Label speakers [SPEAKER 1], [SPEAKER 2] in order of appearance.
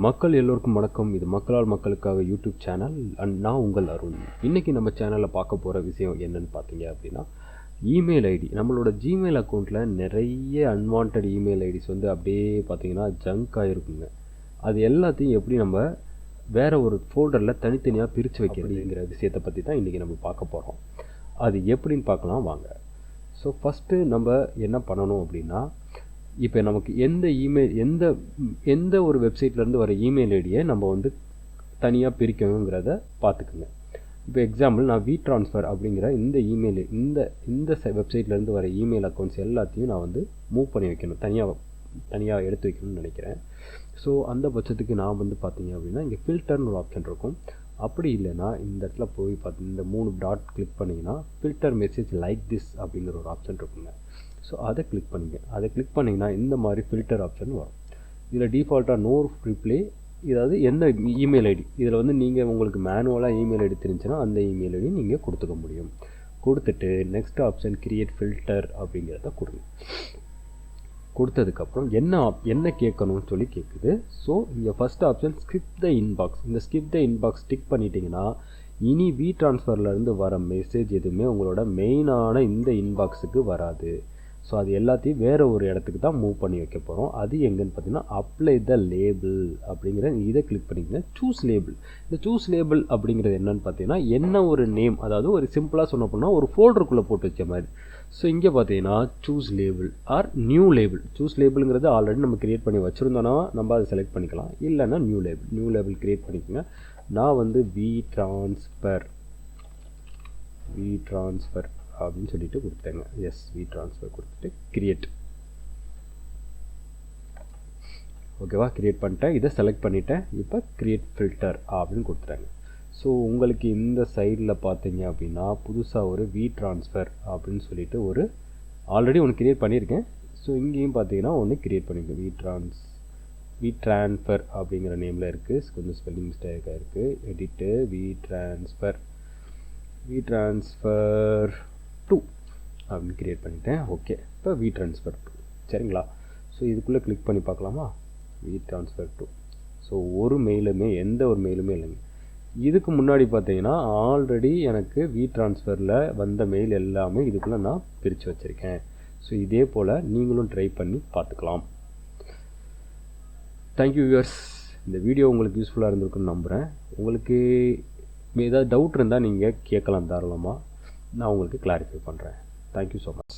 [SPEAKER 1] மக்கள் எல்லோருக்கும் வணக்கம். இது மக்களால் மக்களுக்காக யூடியூப் சேனல் அண்ட் நான் உங்கள் அருண். இன்றைக்கி நம்ம சேனலில் பார்க்க போகிற விஷயம் என்னென்னு பார்த்தீங்க அப்படின்னா, இமெயில் ஐடி. நம்மளோட ஜிமெயில் அக்கௌண்ட்டில் நிறைய அன்வான்ட் இமெயில் ஐடிஸ் வந்து அப்படியே பார்த்தீங்கன்னா ஜங்க் ஆகிருக்குங்க. அது எல்லாத்தையும் எப்படி நம்ம வேறு ஒரு ஃபோல்டரில் தனித்தனியாக பிரித்து வைக்கிறதுங்கிற விஷயத்தை பற்றி தான் இன்றைக்கி நம்ம பார்க்க போகிறோம். அது எப்படின்னு பார்க்கலாம் வாங்க. ஸோ ஃபஸ்ட்டு நம்ம என்ன பண்ணணும் அப்படின்னா, இப்போ நமக்கு எந்த ஒரு வெப்சைட்லேருந்து வர இமெயில் ஐடியை நம்ம வந்து தனியாக பிரிக்கணுங்கிறத பார்த்துக்குங்க. இப்போ எக்ஸாம்பிள் நான் WeTransfer அப்படிங்கிற இந்த இமெயில் இந்த வெப்சைட்லேருந்து வர இமெயில் அக்கௌண்ட்ஸ் எல்லாத்தையும் நான் வந்து மூவ் பண்ணி வைக்கணும், தனியாக எடுத்து வைக்கணும்னு நினைக்கிறேன். ஸோ அந்த பட்சத்துக்கு நான் வந்து பார்த்தீங்க அப்படின்னா இங்கே ஃபில்டர்னு ஒரு ஆப்ஷன் இருக்கும். அப்படி இல்லைன்னா இந்த இடத்துல போய் இந்த 3 டாட் கிளிக் பண்ணிங்கன்னா ஃபில்டர் மெசேஜ் லைக் திஸ் அப்படிங்கிற ஒரு ஆப்ஷன் இருக்குங்க. ஸோ அதை கிளிக் பண்ணிங்கன்னா இந்த மாதிரி ஃபில்டர் ஆப்ஷன் வரும். இதில் டிஃபால்ட்டாக நோ ரிப்ளை, இதாவது எந்த இமெயில் ஐடி இதில் வந்து நீங்கள் உங்களுக்கு மேனுவலாக இமெயில் ஐடி தெரிஞ்சுன்னா அந்த இமெயில் ஐடி நீங்கள் கொடுத்துக்க முடியும். கொடுத்துட்டு நெக்ஸ்ட் ஆப்ஷன் கிரியேட் ஃபில்டர் அப்படிங்கிறத கொடுங்க. கொடுத்ததுக்கப்புறம் என்ன கேட்கணும்னு சொல்லி கேட்குது. ஸோ இங்கே first option skip the inbox. இந்த ஸ்கிப் த இன்பாக்ஸ் டிக் பண்ணிட்டீங்கன்னா இனி WeTransferலேருந்து வர மெசேஜ் எதுவுமே உங்களோட மெயினான இந்த இன்பாக்ஸுக்கு வராது. ஸோ அது எல்லாத்தையும் வேறு ஒரு இடத்துக்கு தான் மூவ் பண்ணி வைக்க போகிறோம். அது எங்கன்னு பார்த்தீங்கன்னா அப்ளை த லேபிள் அப்படிங்கிற இதை கிளிக் பண்ணிக்கங்க. Choose label. இந்த சூஸ் லேபிள் அப்படிங்கிறது என்னன்னு பார்த்தீங்கன்னா என்ன ஒரு நேம், அதாவது ஒரு சிம்பிளாக சொன்ன போனால் ஒரு ஃபோல்டருக்குள்ளே போட்டு வச்ச மாதிரி. ஸோ இங்கே பார்த்தீங்கன்னா choose label or new label. Choose லேபிளுங்கிறது ஆல்ரெடி நம்ம க்ரியேட் பண்ணி வச்சுருந்தோன்னா நம்ம அதை செலக்ட் பண்ணிக்கலாம். இல்லைன்னா நியூ லேபிள் க்ரியேட் பண்ணிக்கோங்க. நான் வந்து WeTransfer அப்படின்னு சொல்லிட்டு கொடுத்தேங்க. எஸ், WeTransfer கொடுத்துட்டு கிரியேட். ஓகேவா, கிரியேட் பண்ணிட்டேன். இதை செலக்ட் பண்ணிவிட்டேன். இப்போ கிரியேட் ஃபில்டர் அப்படின்னு கொடுத்துட்டாங்க. ஸோ உங்களுக்கு இந்த சைடில் பார்த்தீங்க அப்படின்னா புதுசாக ஒரு WeTransfer அப்படின்னு சொல்லிட்டு ஒரு ஆல்ரெடி ஒன்று கிரியேட் பண்ணியிருக்கேன். ஸோ இங்கேயும் பார்த்தீங்கன்னா ஒன்று கிரியேட் பண்ணியிருக்கேன். WeTransfer அப்படிங்கிற நேமில் இருக்குது. கொஞ்சம் ஸ்பெல்லிங் மிஸ்டேக்காக இருக்குது. எடிட்டு WeTransfer 2 அப்படின்னு கிரியேட் பண்ணிட்டேன். ஓகே, இப்போ WeTransfer 2 சரிங்களா. ஸோ இதுக்குள்ளே கிளிக் பண்ணி பார்க்கலாமா. WeTransfer 2. ஸோ எந்த ஒரு மெயிலுமே இல்லைங்க. இதுக்கு முன்னாடி பார்த்தீங்கன்னா ஆல்ரெடி எனக்கு WeTransferல வந்த மெயில் எல்லாமே இதுக்குள்ளே நான் பிரித்து வச்சுருக்கேன். ஸோ இதே போல் நீங்களும் ட்ரை பண்ணி பார்த்துக்கலாம். Thank you viewers. இந்த வீடியோ உங்களுக்கு யூஸ்ஃபுல்லாக இருந்திருக்குன்னு நம்புகிறேன். உங்களுக்கு ஏதாவது டவுட் இருந்தால் நீங்கள் கேட்கலாம் தாராளமாக. நான் உங்களுக்கு கிளாரிஃபை பண்ணுறேன். Thank you so much.